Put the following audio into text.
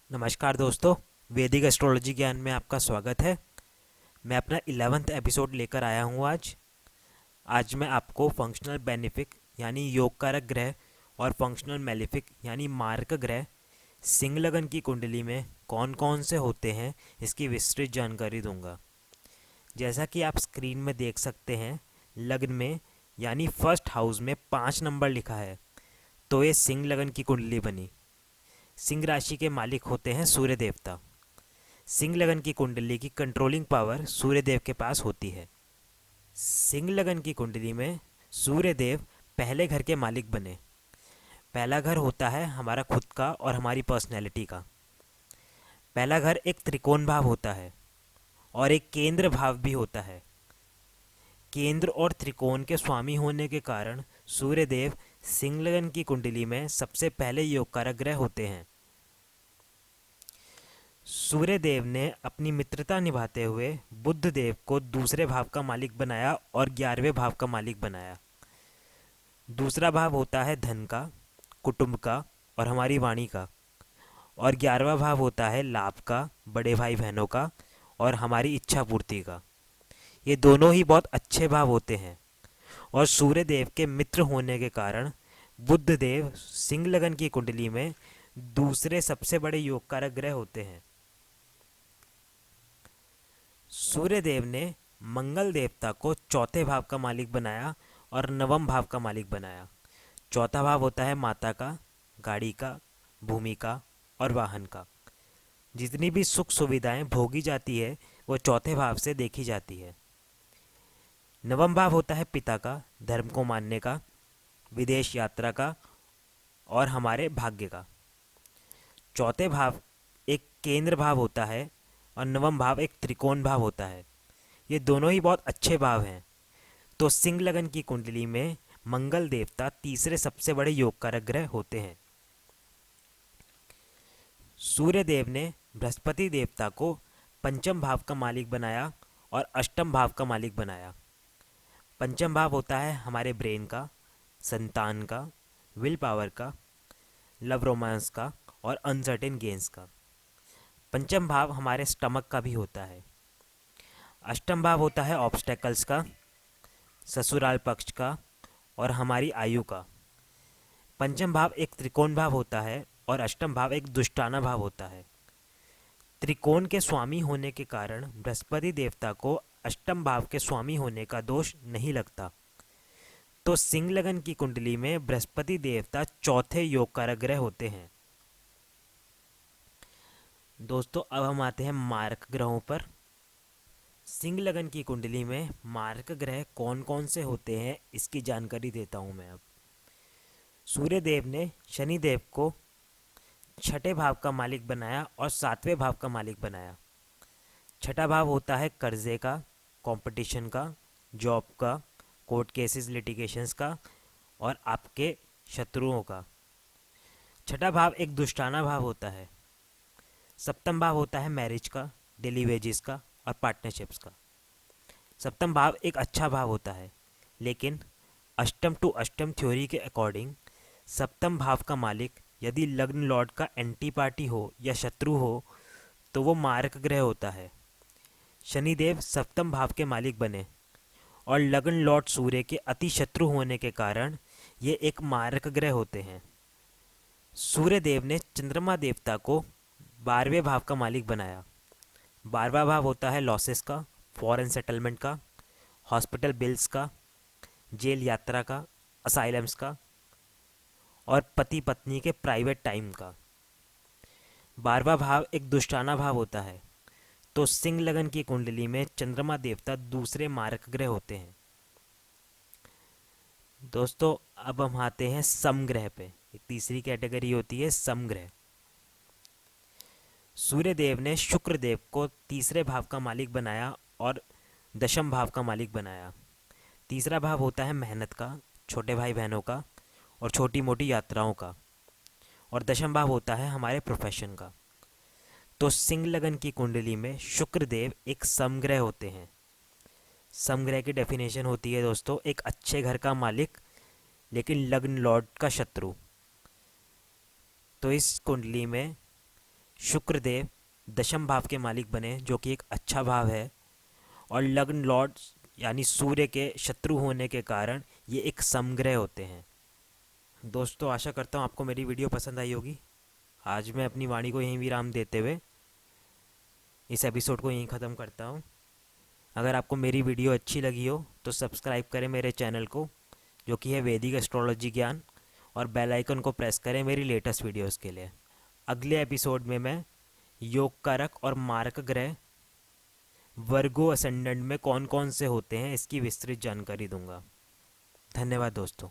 नमस्कार दोस्तों। वैदिक एस्ट्रोलॉजी ज्ञान में आपका स्वागत है। मैं अपना 11वां एपिसोड लेकर आया हूँ आज। मैं आपको फंक्शनल बेनिफिक यानी योग कारक ग्रह और फंक्शनल मेलिफिक यानी मारक ग्रह सिंह लगन की कुंडली में कौन कौन से होते हैं इसकी विस्तृत जानकारी दूंगा। जैसा कि आप स्क्रीन में देख सकते हैं, लग्न में यानी फर्स्ट हाउस में 5 नंबर लिखा है, तो ये सिंह लगन की कुंडली बनी। सिंह राशि के मालिक होते हैं सूर्य देवता। सिंह लगन की कुंडली की कंट्रोलिंग पावर सूर्य देव के पास होती है। सिंह लगन की कुंडली में सूर्य देव पहले घर के मालिक बने। पहला घर होता है हमारा खुद का और हमारी पर्सनैलिटी का। पहला घर एक त्रिकोण भाव होता है और एक केंद्र भाव भी होता है। केंद्र और त्रिकोण के स्वामी होने के कारण सूर्य देव सिंह लगन की कुंडली में सबसे पहले योग कारक ग्रह होते हैं। सूर्य देव ने अपनी मित्रता निभाते हुए बुध देव को दूसरे भाव का मालिक बनाया और 11वें भाव का मालिक बनाया। दूसरा भाव होता है धन का, कुटुंब का और हमारी वाणी का, और 11वां भाव होता है लाभ का, बड़े भाई बहनों का और हमारी इच्छा पूर्ति का। ये दोनों ही बहुत अच्छे भाव होते हैं और सूर्य देव के मित्र होने के कारण बुध देव सिंह लगन की कुंडली में दूसरे सबसे बड़े योग कारक ग्रह होते हैं। सूर्य देव ने मंगल देवता को चौथे भाव का मालिक बनाया और नवम भाव का मालिक बनाया। चौथा भाव होता है माता का, गाड़ी का, भूमि का और वाहन का। जितनी भी सुख सुविधाएं भोगी जाती है वो चौथे भाव से देखी जाती है। नवम भाव होता है पिता का, धर्म को मानने का, विदेश यात्रा का और हमारे भाग्य का। चौथे भाव एक केंद्र भाव होता है और नवम भाव एक त्रिकोण भाव होता है। ये दोनों ही बहुत अच्छे भाव हैं। तो सिंह लगन की कुंडली में मंगल देवता तीसरे सबसे बड़े योग कारक ग्रह होते हैं। सूर्य देव ने बृहस्पति देवता को पंचम भाव का मालिक बनाया और अष्टम भाव का मालिक बनाया। पंचम भाव होता है हमारे ब्रेन का, संतान का, विल पावर का, लव रोमांस का और अनसर्टेन गेंस का। पंचम भाव हमारे स्टमक का भी होता है। अष्टम भाव होता है ऑब्स्टेकल्स का, ससुराल पक्ष का और हमारी आयु का। पंचम भाव एक त्रिकोण भाव होता है और अष्टम भाव एक दुष्टाना भाव होता है। त्रिकोण के स्वामी होने के कारण बृहस्पति देवता को अष्टम भाव के स्वामी होने का दोष नहीं लगता। तो सिंह लगन की कुंडली में बृहस्पति देवता चौथे योग कारक ग्रह होते हैं। दोस्तों, अब हम आते हैं मारक ग्रहों पर। सिंह लगन की कुंडली में मारक ग्रह कौन कौन से होते हैं इसकी जानकारी देता हूं मैं अब। सूर्य देव ने शनि देव को छठे भाव का मालिक बनाया और सातवें भाव का मालिक बनाया। छठा भाव होता है कर्जे का, कंपटीशन का, जॉब का, कोर्ट केसेस लिटिगेशंस का और आपके शत्रुओं का। छठा भाव एक दुष्टाना भाव होता है। सप्तम भाव होता है मैरिज का, डेली वेजेस का और पार्टनरशिप्स का। सप्तम भाव एक अच्छा भाव होता है, लेकिन अष्टम टू अष्टम थ्योरी के अकॉर्डिंग सप्तम भाव का मालिक यदि लग्न लॉर्ड का एंटी पार्टी हो या शत्रु हो तो वो मारक ग्रह होता है। शनिदेव सप्तम भाव के मालिक बने और लग्न लॉर्ड सूर्य के अति शत्रु होने के कारण ये एक मारक ग्रह होते हैं। सूर्य देव ने चंद्रमा देवता को 12वें भाव का मालिक बनाया। 12वां भाव होता है लॉसेस का, फॉरेन सेटलमेंट का, हॉस्पिटल बिल्स का, जेल यात्रा का, असाइलम्स का और पति पत्नी के प्राइवेट टाइम का। 12वां भाव एक दुष्टाना भाव होता है। तो सिंह लगन की कुंडली में चंद्रमा देवता दूसरे मारक ग्रह होते हैं। दोस्तों, अब हम आते हैं समग्रह पे। एक तीसरी कैटेगरी होती है समग्रह। सूर्य देव ने शुक्र देव को तीसरे भाव का मालिक बनाया और दशम भाव का मालिक बनाया। तीसरा भाव होता है मेहनत का, छोटे भाई बहनों का और छोटी मोटी यात्राओं का, और दशम भाव होता है हमारे प्रोफेशन का। तो सिंह लगन की कुंडली में शुक्र देव एक समग्रह होते हैं। समग्रह की डेफिनेशन होती है दोस्तों, एक अच्छे घर का मालिक लेकिन लग्न लॉर्ड का शत्रु। तो इस कुंडली में शुक्रदेव दशम भाव के मालिक बने, जो कि एक अच्छा भाव है, और लग्न लॉर्ड यानी सूर्य के शत्रु होने के कारण ये एक समग्रह होते हैं। दोस्तों, आशा करता हूँ आपको मेरी वीडियो पसंद आई होगी। आज मैं अपनी वाणी को यहीं विराम देते हुए इस एपिसोड को यहीं ख़त्म करता हूँ। अगर आपको मेरी वीडियो अच्छी लगी हो तो सब्सक्राइब करें मेरे चैनल को, जो कि है वैदिक एस्ट्रोलॉजी ज्ञान, और बेल आइकन को प्रेस करें मेरी लेटेस्ट वीडियोस के लिए। अगले एपिसोड में मैं योग कारक और मारक ग्रह वर्गो असेंडेंट में कौन कौन से होते हैं इसकी विस्तृत जानकारी दूंगा। धन्यवाद दोस्तों।